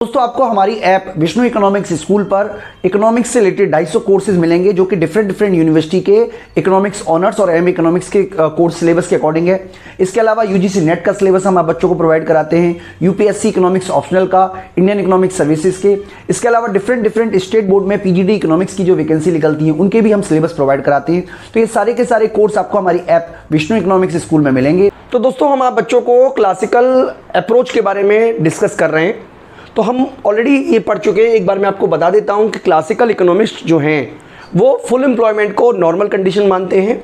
दोस्तों आपको हमारी ऐप विष्णु इकोनॉमिक्स स्कूल पर इकोनॉमिक्स से रिलेटेड 250 कोर्सेज मिलेंगे जो कि डिफरेंट यूनिवर्सिटी के इकोनॉमिक्स ऑनर्स और एम इकोनॉमिक्स के कोर्स सिलेबस के अकॉर्डिंग है। इसके अलावा यूजीसी नेट का सिलेबस हम आप बच्चों को प्रोवाइड कराते हैं, यूपीएससी इकोनॉमिक्स ऑप्शनल का, इंडियन इकोनॉमिक्स सर्विसेज के। इसके अलावा डिफरेंट स्टेट बोर्ड में पीजीडी इकोनॉमिक्स की जो वैकेंसी निकलती है उनके भी हम सिलेबस प्रोवाइड कराते हैं। तो ये सारे के सारे कोर्स आपको हमारी ऐप विष्णु इकोनॉमिक्स स्कूल में मिलेंगे। तो दोस्तों हम आप बच्चों को क्लासिकल अप्रोच के बारे में डिस्कस कर रहे हैं। तो हम ऑलरेडी ये पढ़ चुके हैं। एक बार मैं आपको बता देता हूँ कि क्लासिकल इकोनॉमिस्ट जो हैं वो फुल एम्प्लॉयमेंट को नॉर्मल कंडीशन मानते हैं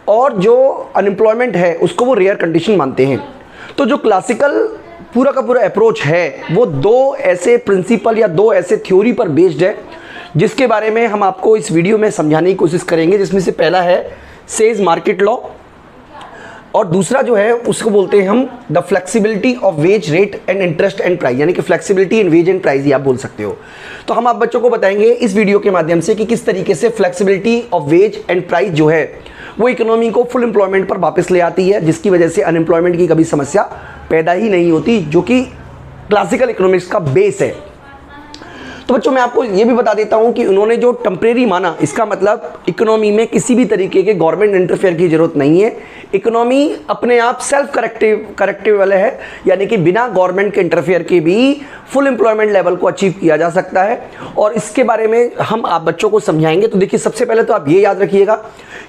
और जो अनएम्प्लॉयमेंट है उसको वो रेयर कंडीशन मानते हैं। तो जो क्लासिकल पूरा का पूरा अप्रोच है वो दो ऐसे प्रिंसिपल या दो ऐसे थ्योरी पर बेस्ड है जिसके बारे में हम आपको इस वीडियो में समझाने की कोशिश करेंगे। जिसमें से पहला है सेज मार्केट लॉ और दूसरा जो है उसको बोलते हैं हम the flexibility of wage rate and interest and price, यानी कि flexibility in wage and price ही आप बोल सकते हो। तो हम आप बच्चों को बताएंगे इस वीडियो के माध्यम से कि किस तरीके से flexibility of veg and price जो है वो इकोनॉमी को फुल एम्प्लॉयमेंट पर वापस ले आती है, जिसकी वजह से अनएम्प्लॉयमेंट की कभी समस्या पैदा ही नहीं होती, जो कि क्लासिकल इकोनॉमिक्स का बेस है। तो बच्चों मैं आपको ये भी बता देता हूं कि उन्होंने जो टेम्परेरी माना, इसका मतलब इकोनॉमी में किसी भी तरीके के गवर्नमेंट इंटरफेयर की जरूरत नहीं है। इकोनॉमी अपने आप सेल्फ करेक्टिव वाले है, यानी कि बिना गवर्नमेंट के इंटरफेयर के भी फुल एम्प्लॉयमेंट लेवल को अचीव किया जा सकता है। और इसके बारे में हम आप बच्चों को समझाएंगे। तो देखिए, सबसे पहले तो आप ये याद रखिएगा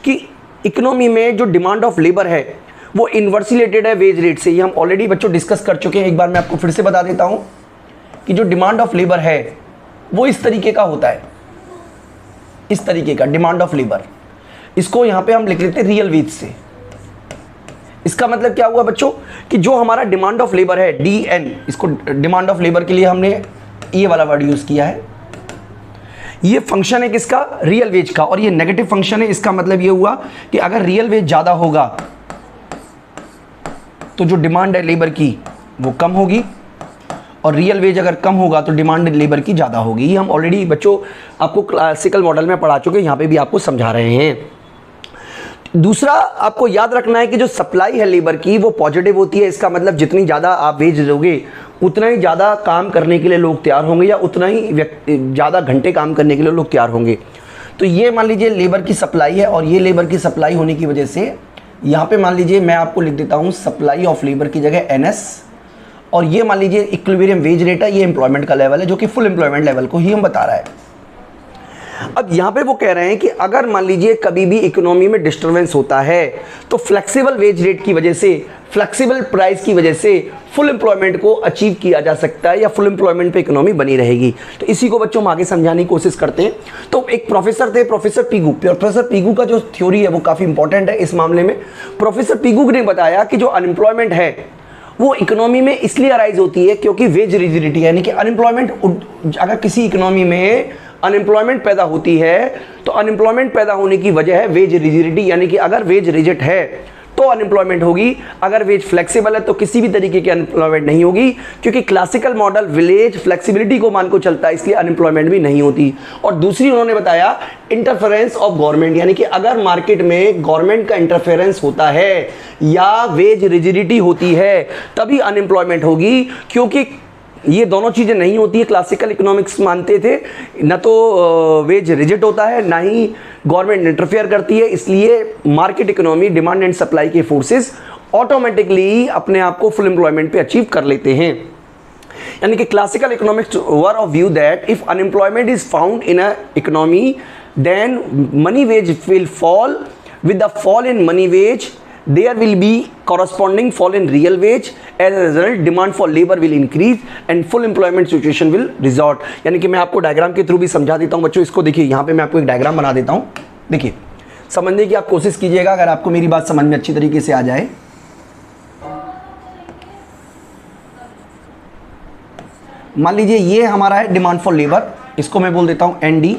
कि इकोनॉमी में जो डिमांड ऑफ लेबर है वो इन्वर्सली रिलेटेड है वेज रेट से। ये हम ऑलरेडी बच्चों डिस्कस कर चुके हैं। एक बार मैं आपको फिर से बता देता हूँ कि जो डिमांड ऑफ लेबर है वो इस तरीके का होता है, इस तरीके का डिमांड ऑफ लेबर। इसको यहां पे हम लिख लेते हैं रियल वेज से। इसका मतलब क्या हुआ बच्चों कि जो हमारा डिमांड ऑफ लेबर है DN, इसको डिमांड ऑफ लेबर के लिए हमने ये वाला वर्ड यूज किया है। ये फंक्शन है किसका? रियल वेज का। और ये नेगेटिव फंक्शन है। इसका मतलब ये हुआ कि अगर रियल वेज ज्यादा होगा तो जो डिमांड है लेबर की वो कम होगी, और रियल वेज अगर कम होगा तो डिमांड लेबर की ज़्यादा होगी। ये हम ऑलरेडी बच्चों आपको क्लासिकल मॉडल में पढ़ा चुके हैं, यहाँ पे भी आपको समझा रहे हैं। दूसरा आपको याद रखना है कि जो सप्लाई है लेबर की वो पॉजिटिव होती है। इसका मतलब जितनी ज़्यादा आप वेज दोगे उतना ही ज़्यादा काम करने के लिए लोग तैयार होंगे, या उतना ही ज़्यादा घंटे काम करने के लिए लोग तैयार होंगे। तो ये मान लीजिए लेबर की सप्लाई है, और ये लेबर की सप्लाई होने की वजह से यहाँ पर मान लीजिए मैं आपको लिख देता हूँ सप्लाई ऑफ लेबर की जगह NS, और ये मान लीजिए इक्विलिब्रियम वेज रेट है। ये एम्प्लॉयमेंट का लेवल है जो कि फुल एम्प्लॉयमेंट लेवल को ही हम बता रहा है। अब यहाँ पे वो कह रहे हैं कि अगर मान लीजिए कभी भी इकोनॉमी में डिस्टरबेंस होता है तो फ्लेक्सिबल वेज रेट की वजह से, फ्लेक्सिबल प्राइस की वजह से फुल एम्प्लॉयमेंट को अचीव किया जा सकता है, या फुल एम्प्लॉयमेंट पे इकोनॉमी बनी रहेगी। तो इसी को बच्चों हम आगे समझाने की कोशिश करते हैं। तो एक प्रोफेसर थे, प्रोफेसर पीगू का जो थ्योरी है वो काफ़ी इंपॉर्टेंट है इस मामले में। प्रोफेसर पीगू ने बताया कि जो अनएम्प्लॉयमेंट है वो इकोनॉमी में इसलिए अराइज होती है क्योंकि वेज रिजिडिटी, यानी कि अनएम्प्लॉयमेंट, अगर किसी इकोनॉमी में अनएम्प्लॉयमेंट पैदा होती है तो अनएम्प्लॉयमेंट पैदा होने की वजह है वेज रिजिडिटी, यानी कि अगर वेज रिजिड है तो अनएम्प्लॉयमेंट होगी, अगर वेज फ्लेक्सिबल है तो किसी भी तरीके की अनएम्प्लॉयमेंट नहीं होगी, क्योंकि क्लासिकल मॉडल विलेज फ्लेक्सिबिलिटी को मान को चलता है, इसलिए अनएम्प्लॉयमेंट भी नहीं होती। और दूसरी उन्होंने बताया इंटरफेरेंस ऑफ गवर्नमेंट, यानी कि अगर मार्केट में गवर्नमेंट का इंटरफेरेंस होता है या वेज रिजिडिटी होती है तभी अनएम्प्लॉयमेंट होगी, क्योंकि ये दोनों चीज़ें नहीं होती है। क्लासिकल इकोनॉमिक्स मानते थे न तो वेज रिजिड होता है ना ही गवर्नमेंट इंटरफेयर करती है, इसलिए market economy demand and supply के फोर्सेस ऑटोमेटिकली अपने आप को फुल एम्प्लॉयमेंट पे अचीव कर लेते हैं। यानी कि classical economics were of view that if unemployment is found in a economy then money wage will fall, with the fall in money wage there will be corresponding fall in real wage. As a result demand for labor will increase and full employment situation will result। यानी कि मैं आपको diagram के through भी समझा देता हूं बच्चों। इसको देखिए, यहाँ पे मैं आपको एक डायग्राम बना देता हूं। देखिए, समझने की आप कोशिश कीजिएगा अगर आपको मेरी बात समझ में अच्छी तरीके से आ जाए। मान लीजिए ये हमारा है डिमांड फॉर लेबर, इसको मैं बोल देता हूं ND,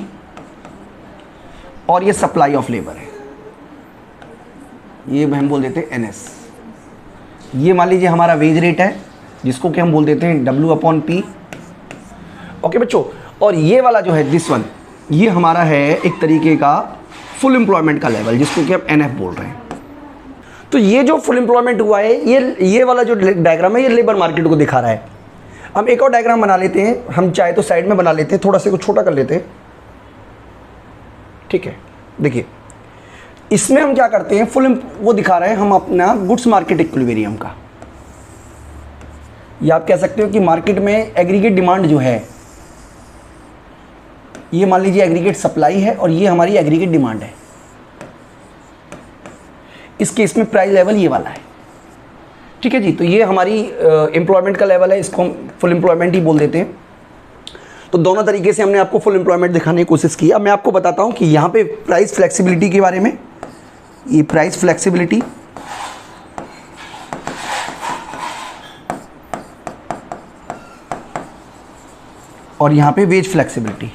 और ये सप्लाई ऑफ लेबर है, ये हम बोल देते हैं NS। ये मान लीजिए हमारा वेज रेट है जिसको कि हम बोल देते हैं W/P। ओके बच्चों, और ये वाला जो है दिस वन, ये हमारा है एक तरीके का फुल एम्प्लॉयमेंट का लेवल जिसको कि हम NF बोल रहे हैं। तो ये जो फुल एम्प्लॉयमेंट हुआ है, ये वाला जो डायग्राम है ये लेबर मार्केट को दिखा रहा है। हम एक और डायग्राम बना लेते हैं, हम चाहे तो साइड में बना लेते हैं, थोड़ा सा को छोटा कर लेते हैं, ठीक है। देखिए इसमें हम क्या करते हैं, फुल वो दिखा रहे हैं हम अपना गुड्स मार्केट इक्विलिब्रियम का, या आप कह सकते हो कि मार्केट में एग्रीगेट डिमांड जो है, ये मान लीजिए एग्रीगेट सप्लाई है और ये हमारी एग्रीगेट डिमांड है। इस केस में प्राइस लेवल ये वाला है, ठीक है जी। तो ये हमारी एम्प्लॉयमेंट का लेवल है, इसको हम फुल एम्प्लॉयमेंट ही बोल देते हैं। तो दोनों तरीके से हमने आपको फुल एम्प्लॉयमेंट दिखाने की कोशिश की। अब मैं आपको बताता हूँ कि यहाँ पे प्राइस फ्लेक्सिबिलिटी के बारे में, ये प्राइस फ्लेक्सिबिलिटी और यहाँ पे वेज फ्लेक्सिबिलिटी,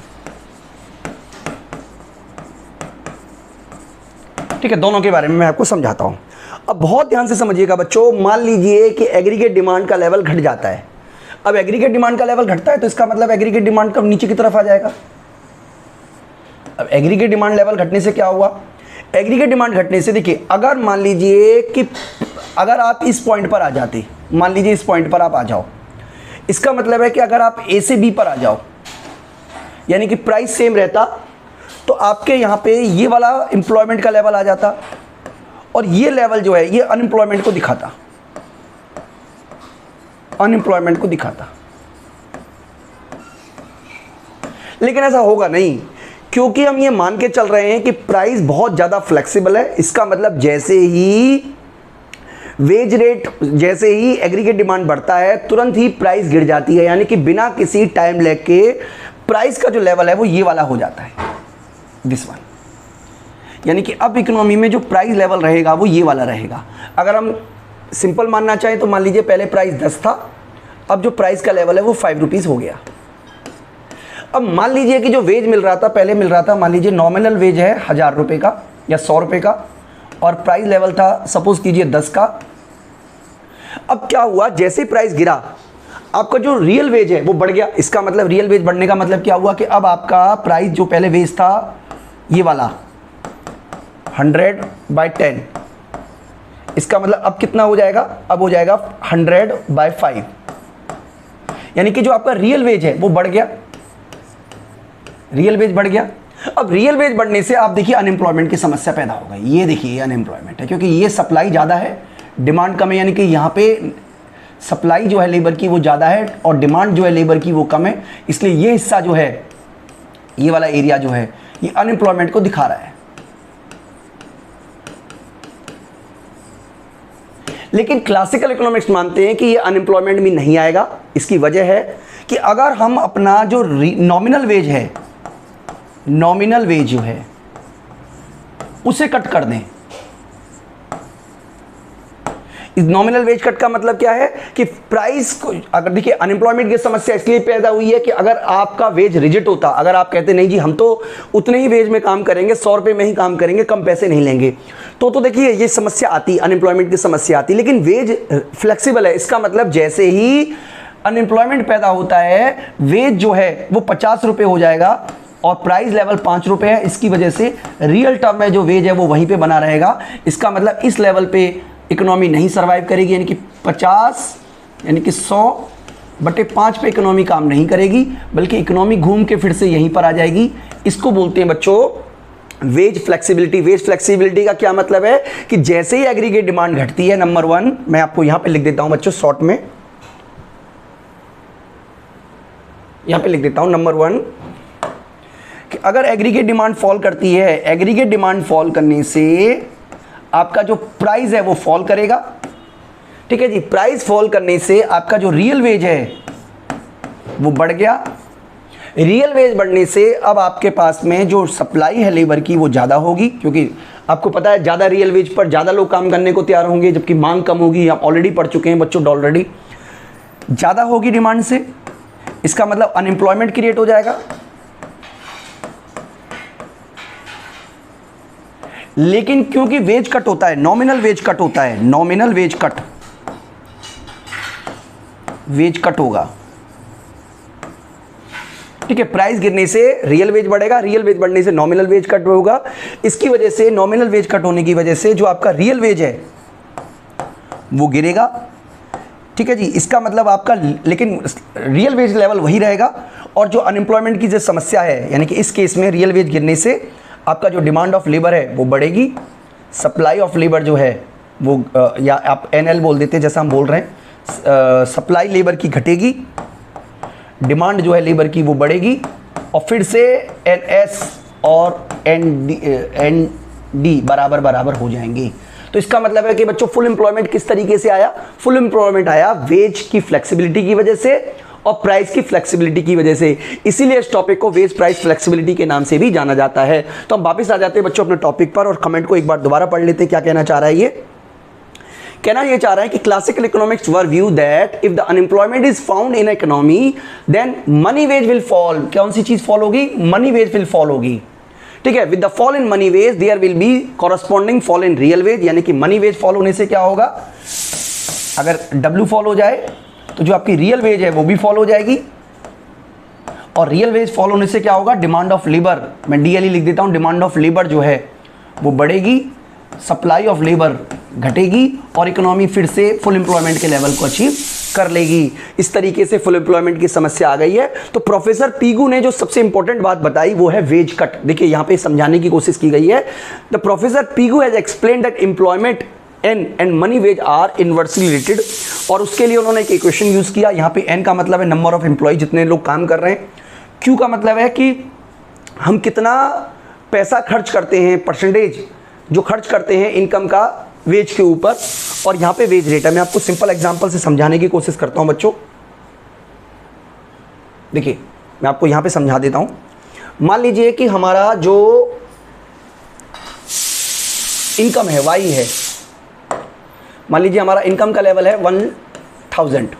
ठीक है, दोनों के बारे में मैं आपको समझाता हूँ। अब बहुत ध्यान से समझिएगा बच्चों, मान लीजिए कि एग्रीगेट डिमांड का लेवल घट जाता है। अब एग्रीगेट डिमांड का लेवल घटता है तो इसका मतलब एग्रीगेट डिमांड कब नीचे की तरफ आ जाएगा। अब एग्रीगेट डिमांड लेवल घटने से क्या हुआ, एग्रीगेट डिमांड घटने से देखिए, अगर मान लीजिए कि अगर आप इस पॉइंट पर आ जाते, मान लीजिए इस पॉइंट पर आप आ जाओ, इसका मतलब है कि अगर आप ए से बी पर आ जाओ, यानी कि प्राइस सेम रहता, तो आपके यहाँ पे ये वाला एम्प्लॉयमेंट का लेवल आ जाता और ये लेवल जो है ये अनएम्प्लॉयमेंट को दिखाता, अनएम्प्लॉयमेंट को दिखाता। लेकिन ऐसा होगा नहीं, क्योंकि हम ये मान के चल रहे हैं कि प्राइस बहुत ज़्यादा फ्लेक्सिबल है। इसका मतलब जैसे ही वेज रेट, जैसे ही एग्रीगेट डिमांड बढ़ता है तुरंत ही प्राइस गिर जाती है, यानी कि बिना किसी टाइम लैग के प्राइस का जो लेवल है वो ये वाला हो जाता है, दिस वन। यानी कि अब इकोनॉमी में जो प्राइस लेवल रहेगा वो ये वाला रहेगा। अगर हम सिंपल मानना चाहें तो मान लीजिए पहले प्राइस 10 था, अब जो प्राइस का लेवल है वो 5 रुपीज़ हो गया। अब मान लीजिए कि जो वेज मिल रहा था, पहले मिल रहा था, मान लीजिए नॉमिनल वेज है 1000 रुपये का या 100 रुपये का, और प्राइस लेवल था सपोज कीजिए 10 का। अब क्या हुआ, जैसे ही प्राइस गिरा आपका जो रियल वेज है वो बढ़ गया। इसका मतलब रियल वेज बढ़ने का मतलब क्या हुआ कि अब आपका प्राइस जो पहले वेज था ये वाला 100/10, इसका मतलब अब कितना हो जाएगा, अब हो जाएगा 100/5, यानी कि जो आपका रियल वेज है वो बढ़ गया, रियल वेज बढ़ गया। अब रियल वेज बढ़ने से आप देखिए अनएम्प्लॉयमेंट की समस्या पैदा हो गई। ये देखिए अनएम्प्लॉयमेंट है, क्योंकि ये सप्लाई ज़्यादा है डिमांड कम है, यानी कि यहाँ पे सप्लाई जो है लेबर की वो ज़्यादा है और डिमांड जो है लेबर की वो कम है, इसलिए ये हिस्सा जो है, ये वाला एरिया जो है ये अनएम्प्लॉयमेंट को दिखा रहा है। लेकिन क्लासिकल इकोनॉमिक्स मानते हैं कि ये अनएम्प्लॉयमेंट भी नहीं आएगा। इसकी वजह है कि अगर हम अपना जो नॉमिनल वेज है, नॉमिनल वेज जो है उसे कट कर दें। इस नॉमिनल वेज कट का मतलब क्या है कि प्राइस को, अगर देखिए अनएम्प्लॉयमेंट की समस्या इसलिए पैदा हुई है कि अगर आपका वेज रिजिट होता, अगर आप कहते नहीं जी हम तो उतने ही वेज में काम करेंगे, 100 रुपये में ही काम करेंगे, कम पैसे नहीं लेंगे, तो देखिए ये समस्या आती, अनएम्प्लॉयमेंट की समस्या आती। लेकिन वेज फ्लेक्सिबल है, इसका मतलब जैसे ही अनएम्प्लॉयमेंट पैदा होता है वेज जो है वो 50 रुपये हो जाएगा और प्राइस लेवल 5 रुपये है। इसकी वजह से रियल टर्म में जो वेज है वो वहीं पे बना रहेगा। इसका मतलब इस लेवल पे इकोनॉमी नहीं सर्वाइव करेगी, यानी कि 50 यानी कि 100/5 पे इकोनॉमी काम नहीं करेगी, बल्कि इकोनॉमी घूम के फिर से यहीं पर आ जाएगी। इसको बोलते हैं बच्चों वेज फ्लेक्सिबिलिटी। वेज फ्लेक्सिबिलिटी का क्या मतलब है कि जैसे ही एग्रीगेट डिमांड घटती है, नंबर 1 मैं आपको यहां पे लिख देता हूं बच्चों शॉर्ट में, यहां पे लिख देता हूं नंबर 1 कि अगर एग्रीगेट डिमांड फॉल करती है, एग्रीगेट डिमांड फॉल करने से आपका जो प्राइस है वो फॉल करेगा, ठीक है जी। प्राइस फॉल करने से आपका जो रियल वेज है वो बढ़ गया, रियल वेज बढ़ने से अब आपके पास में जो सप्लाई है लेबर की वो ज़्यादा होगी, क्योंकि आपको पता है ज़्यादा रियल वेज पर ज़्यादा लोग काम करने को तैयार होंगे, जबकि मांग कम होगी। आप ऑलरेडी पढ़ चुके हैं बच्चों, ऑलरेडी ज़्यादा होगी डिमांड से, इसका मतलब अनएम्प्लॉयमेंट क्रिएट हो जाएगा। लेकिन क्योंकि वेज कट होता है, नॉमिनल वेज कट होता है, nominal wage cut, wage cut होगा, ठीक है। प्राइस गिरने से रियल वेज बढ़ेगा, रियल वेज बढ़ने से नॉमिनल वेज कट होगा। इसकी वजह से नॉमिनल वेज कट होने की वजह से जो आपका रियल वेज है वो गिरेगा। ठीक है जी, इसका मतलब आपका, लेकिन रियल वेज लेवल वही रहेगा, और जो अनएम्प्लॉयमेंट की जो समस्या है, यानी कि इस केस में रियल वेज गिरने से आपका जो डिमांड ऑफ लेबर है वो बढ़ेगी, सप्लाई ऑफ लेबर जो है वो या आप NL बोल देते हैं जैसा हम बोल रहे हैं, सप्लाई लेबर की घटेगी, डिमांड जो है लेबर की वो बढ़ेगी, और फिर से NS और ND बराबर बराबर हो जाएंगे। तो इसका मतलब है कि बच्चों फुल एम्प्लॉयमेंट किस तरीके से आया? फुल एम्प्लॉयमेंट आया वेज की फ्लेक्सिबिलिटी की वजह से और प्राइस की फ्लेक्सिबिलिटी की वजह से, इसीलिए इस टॉपिक को वेज प्राइस फ्लेक्सिबिलिटी के नाम से भी जाना जाता है। तो हम वापस आ जाते हैं बच्चों अपने टॉपिक पर और कमेंट को एक बार दोबारा पढ़ लेते हैं, क्या कहना चाह रहा है ये। कहना ये चाह रहा है कि classical economics were view that if the unemployment is found in economy then money wage will fall. कौन सी चीज फॉल होगी? मनी वेज विल फॉल होगी, ठीक है। With the fall in money wage there will be corresponding fall in real wage, यानी कि money veg fall होने से क्या होगा, अगर W फॉल हो जाए तो जो आपकी रियल वेज है वो भी फॉल हो जाएगी, और रियल वेज फॉल होने से क्या होगा, डिमांड ऑफ लेबर, मैं DLE लिख देता हूं, डिमांड ऑफ लेबर जो है वो बढ़ेगी, सप्लाई ऑफ लेबर घटेगी, और इकोनॉमी फिर से फुल एम्प्लॉयमेंट के लेवल को अचीव कर लेगी। इस तरीके से फुल एम्प्लॉयमेंट की समस्या आ गई है। तो प्रोफेसर पीगू ने जो सबसे इंपॉर्टेंट बात बताई वो है वेज कट। देखिए यहां पे समझाने की कोशिश की गई है, the professor Pigou has explain that employment and money wage are inversely related, और उसके लिए उन्होंने एक इक्वेशन यूज किया। यहाँ पे N का मतलब है नंबर ऑफ एम्प्लॉय, जितने लोग काम कर रहे हैं, Q का मतलब है कि हम कितना पैसा खर्च करते हैं, परसेंटेज जो खर्च करते हैं इनकम का वेज के ऊपर, और यहाँ पे वेज रेट है। मैं आपको सिंपल एग्जांपल से समझाने की कोशिश करता हूँ बच्चों। देखिए मैं आपको यहाँ पे समझा देता हूँ। मान लीजिए कि हमारा जो इनकम है Y है, मान लीजिए हमारा इनकम का लेवल है 1000,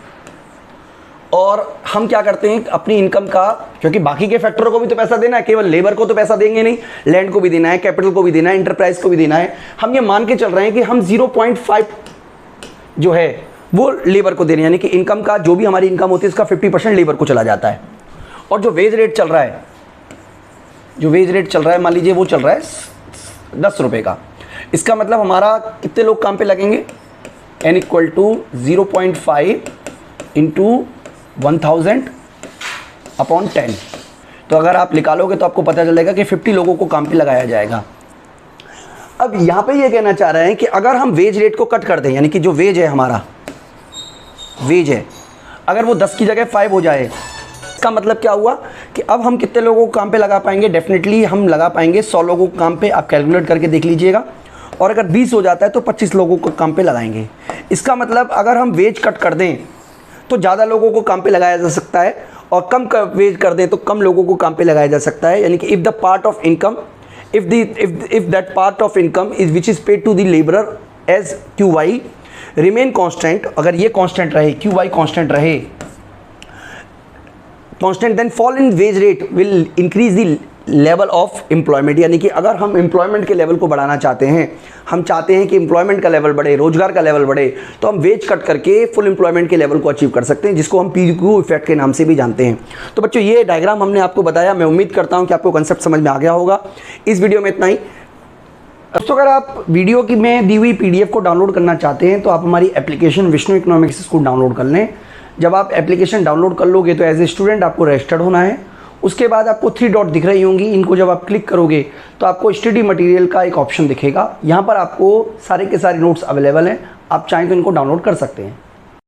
और हम क्या करते हैं अपनी इनकम का, क्योंकि बाकी के फैक्टरों को भी तो पैसा देना है, केवल लेबर को तो पैसा देंगे नहीं, लैंड को भी देना है, कैपिटल को भी देना है, इंटरप्राइज को भी देना है। हम ये मान के चल रहे हैं कि हम 0.5 जो है वो लेबर को दे रहे हैं, यानी कि इनकम का जो भी हमारी इनकम होती है इसका 50% लेबर को चला जाता है। और जो वेज रेट चल रहा है, जो वेज रेट चल रहा है मान लीजिए वो चल रहा है 10 रुपये का, इसका मतलब हमारा कितने लोग काम पे लगेंगे, N equal to 0.5 into 1000 upon 10। तो अगर आप निकालोगे तो आपको पता चलेगा कि 50 लोगों को काम पे लगाया जाएगा। अब यहाँ पे ये कहना चाह रहे हैं कि अगर हम वेज रेट को कट कर दें, यानी कि जो वेज है हमारा, वेज है, अगर वो 10 की जगह 5 हो जाए, इसका मतलब क्या हुआ कि अब हम कितने लोगों को काम पे लगा पाएंगे? डेफिनेटली हम लगा पाएंगे 100 लोगों को काम पे। आप कैलकुलेट करके देख लीजिएगा। और अगर 20 हो जाता है तो 25 लोगों को काम पे लगाएंगे। इसका मतलब अगर हम वेज कट कर दें तो ज़्यादा लोगों को काम पे लगाया जा सकता है, और कम वेज कर दें तो कम लोगों को काम पे लगाया जा सकता है। यानी कि if the part of income, if that part of income is which is paid to the laborer as QY remain constant, अगर ये constant रहे, QY constant रहे, constant, then fall in wage rate will increase the level of employment। यानी कि अगर हम employment के level को बढ़ाना चाहते हैं, हम चाहते हैं कि एम्प्लॉयमेंट का लेवल बढ़े, रोजगार का लेवल बढ़े, तो हम वेज कट करके फुल एम्प्लॉयमेंट के लेवल को अचीव कर सकते हैं, जिसको हम PQ इफेक्ट के नाम से भी जानते हैं। तो बच्चों ये डायग्राम हमने आपको बताया। मैं उम्मीद करता हूं कि आपको कंसेप्ट समझ में आ गया होगा। इस वीडियो में इतना ही। दोस्तों अगर आप वीडियो की में दी हुई PDF को डाउनलोड करना चाहते हैं तो आप हमारी एप्लीकेशन विष्णु इकोनॉमिक्स को डाउनलोड कर लें। जब आप एप्लीकेशन डाउनलोड कर लोगे तो एज ए स्टूडेंट आपको रजिस्टर्ड होना है। उसके बाद आपको 3 डॉट दिख रही होंगी, इनको जब आप क्लिक करोगे तो आपको स्टडी मटेरियल का एक ऑप्शन दिखेगा। यहाँ पर आपको सारे के सारे नोट्स अवेलेबल हैं, आप चाहें तो इनको डाउनलोड कर सकते हैं।